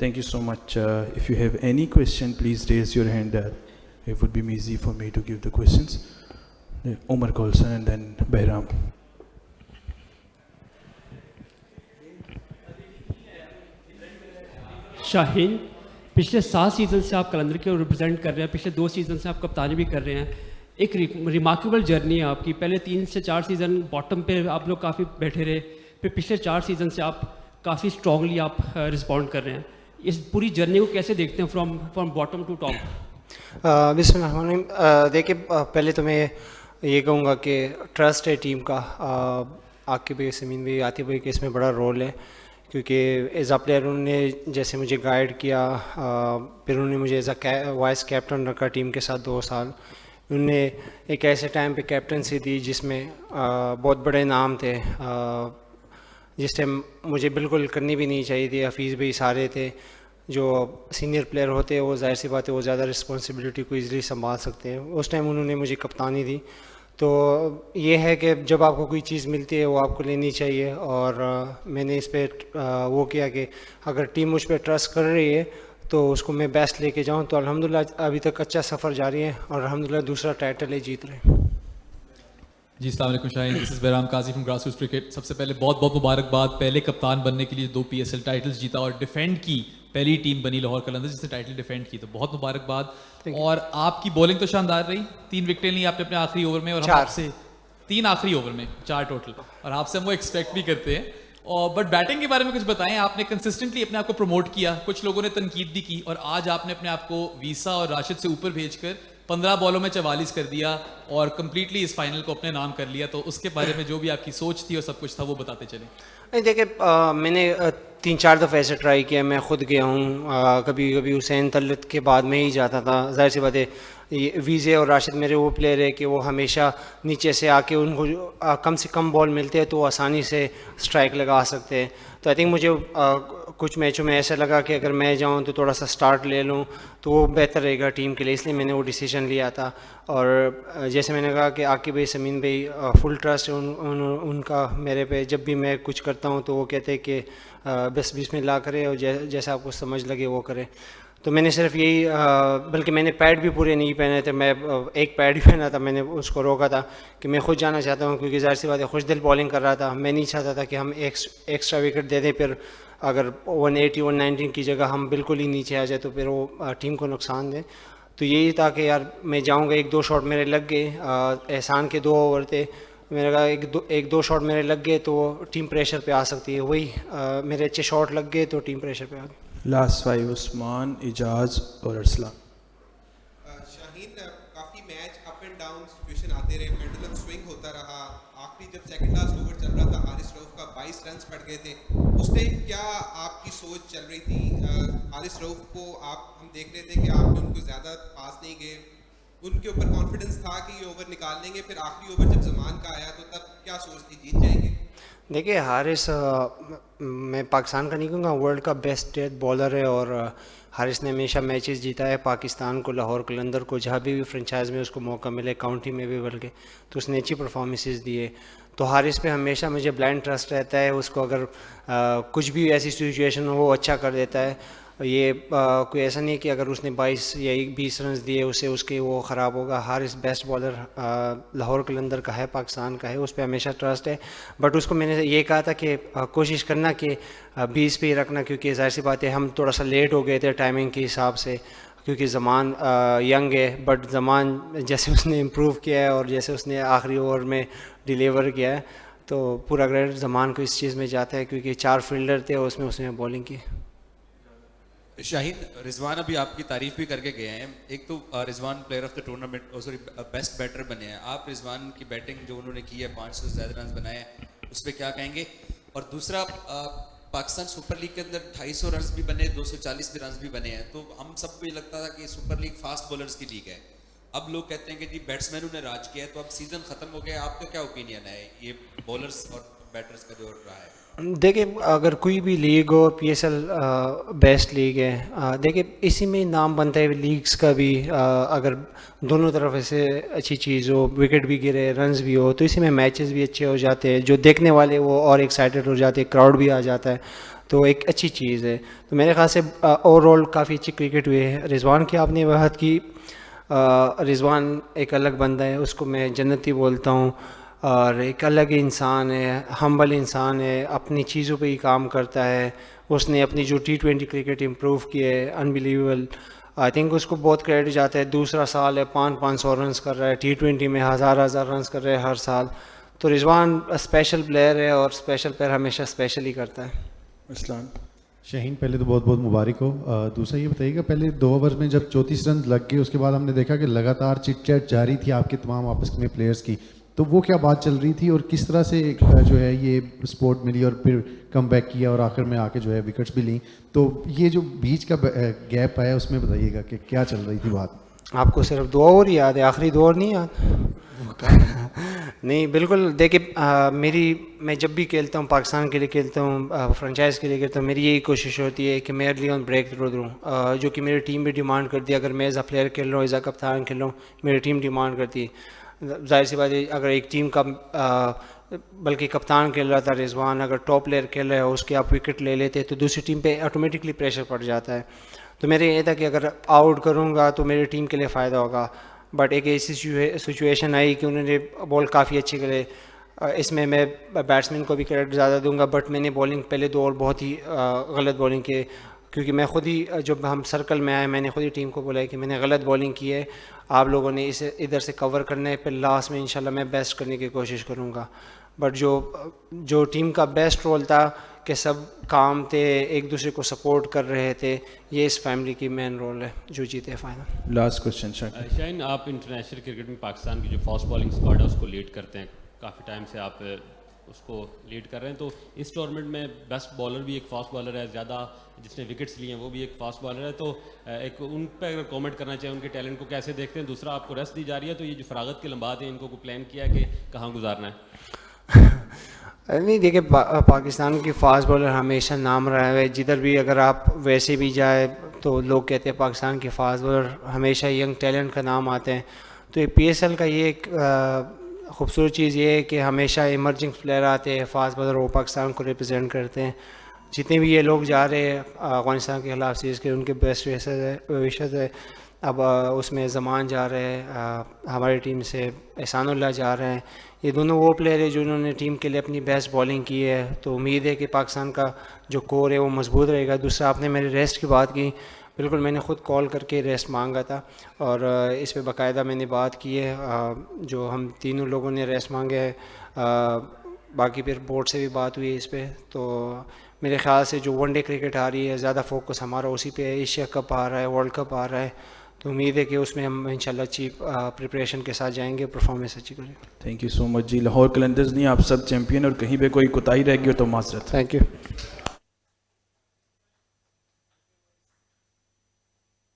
Thank you so much. If you have any question, please raise your hand. It would be easy for me to give the questions. Omar Colson and then Behram. Shaheen, पिछले 7 season से आप कलंदर को represent कर रहे हैं, पिछले 2 season से आप कप्तानी भी कर रहे हैं. एक रिमार्केबल जर्नी है आपकी. पहले 3 से 4 सीज़न बॉटम पे आप लोग काफ़ी बैठे रहे, फिर पिछले 4 सीज़न से आप काफ़ी स्ट्रांगली आप रिस्पॉन्ड कर रहे हैं. इस पूरी जर्नी को कैसे देखते हैं फ्रॉम बॉटम टू टॉप? बिस्मिल्लाह. देखिए, पहले तो मैं ये कहूँगा कि ट्रस्ट है टीम का. आकिब भाई, समीन भाई, आतिफ भाई का इसमें बड़ा रोल है, क्योंकि एज अ प्लेयर उन्होंने जैसे मुझे गाइड किया, फिर उन्होंने मुझे एज अ वाइस कैप्टन रखा टीम के साथ 2 साल. उन्होंने एक ऐसे टाइम पे कैप्टनसी दी जिसमें बहुत बड़े नाम थे, जिस टाइम मुझे बिल्कुल करनी भी नहीं चाहिए थी. हफीज़ भाई सारे थे, जो सीनियर प्लेयर होते हैं वो जाहिर सी बात है वो ज़्यादा रिस्पॉन्सिबिलिटी को ईज़िली संभाल सकते हैं. उस टाइम उन्होंने मुझे कप्तानी दी. तो ये है कि जब आपको कोई चीज़ मिलती है वो आपको लेनी चाहिए, और मैंने इस पर वो किया कि अगर टीम मुझ पर ट्रस्ट कर रही है तो उसको मैं बेस्ट लेके जाऊं. तो अल्हम्दुलिल्लाह अभी तक अच्छा सफ़र जारी है, और अल्हम्दुलिल्लाह दूसरा टाइटल है जीत रहे हैं. जी, अस्सलाम वालेकुम Shaheen, this is Bahram Qazi from grassroots cricket. सबसे पहले बहुत बहुत मुबारकबाद, पहले कप्तान बनने के लिए 2 PSL टाइटल्स जीता और डिफेंड की, पहली टीम बनी लाहौर कलंदर जिसने टाइटल डिफेंड की, तो बहुत मुबारकबाद. और आपकी बॉलिंग तो शानदार रही, 3 विकेटें ली आपने अपने आखिरी ओवर में, और हम आपसे 3 आखिरी ओवर में 4 टोटल, और आपसे हम वो एक्सपेक्ट भी करते हैं. और बट बैटिंग के बारे में कुछ बताएं. आपने कंसिस्टेंटली अपने आप को प्रमोट किया, कुछ लोगों ने तनकीद भी की, और आज आपने अपने आप को वीसा और राशिद से ऊपर भेजकर 15 बॉलों में 44 कर दिया और कम्प्लीटली इस फाइनल को अपने नाम कर लिया. तो उसके बारे में जो भी आपकी सोच थी और सब कुछ था वो बताते चलें. नहीं, देखिए, मैंने 3-4 दफ़े ऐसे ट्राई किया. मैं ख़ुद गया हूँ, कभी कभी हुसैन तलत के बाद में ही जाता था. जाहिर सी बात है वीज़े और राशिद मेरे वो प्लेयर है कि वो हमेशा नीचे से आके उनको कम से कम बॉल मिलते हैं तो वो आसानी से स्ट्राइक लगा सकते हैं. तो आई थिंक मुझे कुछ मैचों में ऐसा लगा कि अगर मैं जाऊं तो थोड़ा सा स्टार्ट ले लूं तो वो बेहतर रहेगा टीम के लिए, इसलिए मैंने वो डिसीजन लिया था. और जैसे मैंने कहा कि आकिब भाई, समीन भाई, फुल ट्रस्ट है उनका मेरे पे. जब भी मैं कुछ करता हूं तो वो कहते हैं कि बस बिस्मिल्लाह करें और जैसा आपको समझ लगे वो करें. तो मैंने सिर्फ यही, बल्कि मैंने पैड भी पूरे नहीं पहने थे, मैं एक पैड ही पहना था. मैंने उसको रोका था कि मैं खुद जाना चाहता हूँ, क्योंकि ज़ाहिर सी बात है खुश दिल बॉलिंग कर रहा था. मैं नहीं चाहता था कि हम एक्स्ट्रा विकेट दे दें, फिर अगर 180-119 की जगह हम बिल्कुल ही नीचे आ जाए तो फिर वो टीम को नुकसान दें. तो यही था कि यार मैं जाऊँगा, 1-2 शॉट मेरे लग गए. एहसान के 2 ओवर थे, मैंने कहा 1-2 शॉट मेरे लग गए तो टीम प्रेशर पे आ सकती है. वही मेरे अच्छे शॉट लग गए तो टीम प्रेशर पे आ गई. Last 5, Usman, Ijaz और अरसलान. शाहीन, काफ़ी match up and down situation आते रहे, पेंडुलम स्विंग होता रहा. आखिरी जब सेकंड लास्ट ओवर चल रहा था, हारिस रऊफ का 22 रन पड़ गए थे. उस टाइम क्या आपकी सोच चल रही थी? हारिस रऊफ को हम देख रहे थे कि आपने उनको ज़्यादा पास नहीं गए, उनके ऊपर कॉन्फिडेंस था कि ये ओवर निकाल लेंगे. फिर आखिरी ओवर जब जमान का आया तो तब क्या सोच थी, जीत जाएंगे? देखिए, हारिस मैं पाकिस्तान का नहीं कहूँगा, वर्ल्ड का बेस्ट डेथ बॉलर है. और हारिस ने हमेशा मैचेस जीता है पाकिस्तान को, लाहौर कलंदर को, जहाँ भी फ्रेंचाइज में उसको मौका मिले, काउंटी में भी बल्कि, तो उसने अच्छी परफॉर्मेंसेस दिए. तो हारिस पे हमेशा मुझे ब्लाइंड ट्रस्ट रहता है. उसको अगर कुछ भी ऐसी सिचुएशन हो वो अच्छा कर देता है. ये कोई ऐसा नहीं है कि अगर उसने 22 या 20 रन दिए उसके वो ख़राब होगा. हारिस बेस्ट बॉलर लाहौर कलंदर का है, पाकिस्तान का है, उस पर हमेशा ट्रस्ट है. बट उसको मैंने ये कहा था कि कोशिश करना कि 20 पे ही रखना, क्योंकि ज़ाहिर सी बात है हम थोड़ा सा लेट हो गए थे टाइमिंग के हिसाब से, क्योंकि ज़मान यंग है. बट ज़मान जैसे उसने इम्प्रूव किया है और जैसे उसने आखिरी ओवर में डिलीवर किया है तो पूरा क्रेडिट ज़मान को इस चीज़ में जाता है, क्योंकि 4 फील्डर थे और उसमें उसने बॉलिंग की. शाहीन, रिजवान अभी आपकी तारीफ भी करके गए हैं. एक तो Rizwan player of the tournament, sorry best batter बने हैं. आप रिजवान की बैटिंग जो उन्होंने की है, 500 से ज़्यादा रन बनाए हैं, उस पर क्या कहेंगे? और दूसरा, पाकिस्तान सुपर लीग के अंदर 250 रन भी बने, 240 भी रन भी बने हैं. तो हम सबको ये लगता था कि सुपर लीग फास्ट बॉलर्स की लीग है. अब लोग कहते हैं कि जी बैट्समैनों ने राज किया है. तो अब सीज़न ख़त्म हो गया, आपका क्या ओपिनियन है ये बॉलर्स और बैटर्स का जो रहा है? देखिए, अगर कोई भी लीग हो, PSL बेस्ट लीग है. देखिए, इसी में नाम बनता है लीग्स का भी. अगर दोनों तरफ ऐसे अच्छी चीज़ हो, विकेट भी गिरे, रन्स भी हो, तो इसी में मैचेस भी अच्छे हो जाते हैं. जो देखने वाले वो और एक्साइटेड हो जाते हैं, क्राउड भी आ जाता है. تو ایک اچھی چیز ہے. تو میرے خیال سے اوور آل کافی اچھی کرکٹ ہوئی ہے. رضوان کی آپ نے بات کی, رضوان ایک الگ بندہ ہے, اس کو میں جنتی بولتا ہوں, اور ایک الگ انسان ہے, ہمبل انسان ہے, اپنی چیزوں پہ ہی کام کرتا ہے. اس نے اپنی جو T20 کرکٹ امپروو کی ہے, انبیلیویبل. آئی تھنک اس کو بہت کریڈٹ جاتا ہے. دوسرا سال ہے 500 رنز کر رہا ہے, T20 میں 1000 رنز کر رہا ہے ہر سال. تو رضوان اسپیشل پلیئر ہے, اور اسپیشل پلیئر ہمیشہ اسپیشل ہی کرتا ہے. اسلام. شاہین پہلے تو بہت بہت مبارک ہو. دوسرا یہ بتائیے گا, پہلے 2 اوور میں جب 34 رنز لگ گئے, اس کے بعد ہم نے دیکھا کہ لگاتار چٹ چیٹ جاری تھی آپ کے تمام آپس میں پلیئرز کی, تو وہ کیا بات چل رہی تھی اور کس طرح سے جو ہے یہ سپورٹ ملی اور پھر کم بیک کیا اور آخر میں آ کے جو ہے وکٹس بھی لیں؟ تو یہ جو بیچ کا گیپ آیا اس میں بتائیے گا کہ کیا چل رہی تھی بات. آپ کو صرف 2 اوور ہی یاد ہے, آخری 2 اوور نہیں یاد؟ نہیں بالکل. دیکھیے میں جب بھی کھیلتا ہوں, پاکستان کے لیے کھیلتا ہوں, فرنچائز کے لیے کھیلتا ہوں, میری یہی کوشش ہوتی ہے کہ میں ارلی آن بریک تھرو دوں, جو کہ میری ٹیم بھی ڈیمانڈ کرتی ہے. اگر میں ایز اے پلیئر کھیل رہا ہوں, ایز اے کپتان کھیل رہا ہوں, میری ٹیم ڈیمانڈ کرتی ہے. ظاہر سی بات ہے, اگر ایک ٹیم کا بلکہ کپتان کھیل رہا تھا رضوان, اگر ٹاپ پلیئر کھیل رہا ہے, اس کے آپ وکٹ لے لیتے تو دوسری ٹیم پہ آٹومیٹکلی پریشر پڑ جاتا ہے. تو میرے یہ تھا کہ اگر آؤٹ کروں گا تو میری ٹیم کے لیے فائدہ ہوگا. بٹ ایک ایسی سچویشن آئی کہ انہوں نے بال کافی اچھی کرے. اس میں بیٹسمین کو بھی کریڈٹ زیادہ دوں گا, بٹ میں نے بالنگ پہلے 2 اوور بہت ہی غلط بالنگ کی, کیونکہ میں خود ہی جب ہم سرکل میں آئے میں نے خود ہی ٹیم کو بولا ہے کہ میں نے غلط بالنگ کی ہے, آپ لوگوں نے اسے ادھر سے کور کرنا ہے, پھر لاسٹ میں انشاءاللہ میں بیسٹ کرنے کی کوشش کروں گا. بٹ جو ٹیم کا بیسٹ رول تھا کہ سب کام تھے, ایک دوسرے کو سپورٹ کر رہے تھے, یہ اس فیملی کی مین رول ہے جو جیتے فائنل. لاسٹ کوشچن شاہین, آپ انٹرنیشنل کرکٹ میں پاکستان کی جو فاسٹ بالنگ اسکواڈ ہے اس کو لیڈ کرتے ہیں, کافی ٹائم سے آپ اس کو لیڈ کر رہے ہیں. تو اس ٹورنامنٹ میں بیسٹ بالر بھی ایک فاسٹ بالر ہے, زیادہ جس نے وکٹس لیے ہیں وہ بھی ایک فاسٹ بالر ہے. تو ایک ان پہ اگر کامنٹ کرنا چاہیں, ان کے ٹیلنٹ کو کیسے دیکھتے ہیں؟ دوسرا, آپ کو ریسٹ دی جا رہی ہے, تو یہ جو فراغت کے لمحات ہیں ان کو پلان کیا ہے کہ کہاں گزارنا ہے؟ نہیں دیکھیں, پاکستان کی فاسٹ بالر ہمیشہ نام رہا ہے. جدھر بھی اگر آپ ویسے بھی جائے تو لوگ کہتے ہیں پاکستان کے فاسٹ بالر ہمیشہ ینگ ٹیلنٹ کا نام آتے ہیں. تو PSL کا یہ ایک خوبصورت چیز یہ ہے کہ ہمیشہ ایمرجنگ پلیئر آتے ہیں فاسٹ بالر, وہ پاکستان کو ریپرزینٹ کرتے ہیں. جتنے بھی یہ لوگ جا رہے ہیں افغانستان کے خلاف سیریز کے, ان کے بیسٹ وشز ہے. اب اس میں زمان جا رہے ہیں, ہماری ٹیم سے احسان اللہ جا رہے ہیں. یہ دونوں وہ پلیئر ہیں جنہوں نے ٹیم کے لیے اپنی بیسٹ بالنگ کی ہے. تو امید ہے کہ پاکستان کا جو کور ہے وہ مضبوط رہے گا. دوسرا, آپ نے میرے ریسٹ کی بات کی, بالکل میں نے خود کال کر کے ریسٹ مانگا تھا, اور اس پہ باقاعدہ میں نے بات کی ہے. جو ہم تینوں لوگوں نے ریسٹ مانگے ہے, باقی پھر بورڈ سے بھی بات ہوئی ہے اس پہ. تو میرے خیال سے جو ون ڈے کرکٹ آ رہی ہے, زیادہ فوکس ہمارا اسی پہ ہے. ایشیا کپ آ رہا ہے, ورلڈ کپ آ رہا ہے, تو امید ہے کہ اس میں ہم انشاءاللہ اچھی پریپریشن کے ساتھ جائیں گے, پرفارمنس اچھی کریں گے. تھینک یو سو مچ جی. لاہور قلندرز نہیں, آپ سب چیمپئن, اور کہیں پہ کوئی کوتاہی رہ گئی ہو تو معذرت. Thank you.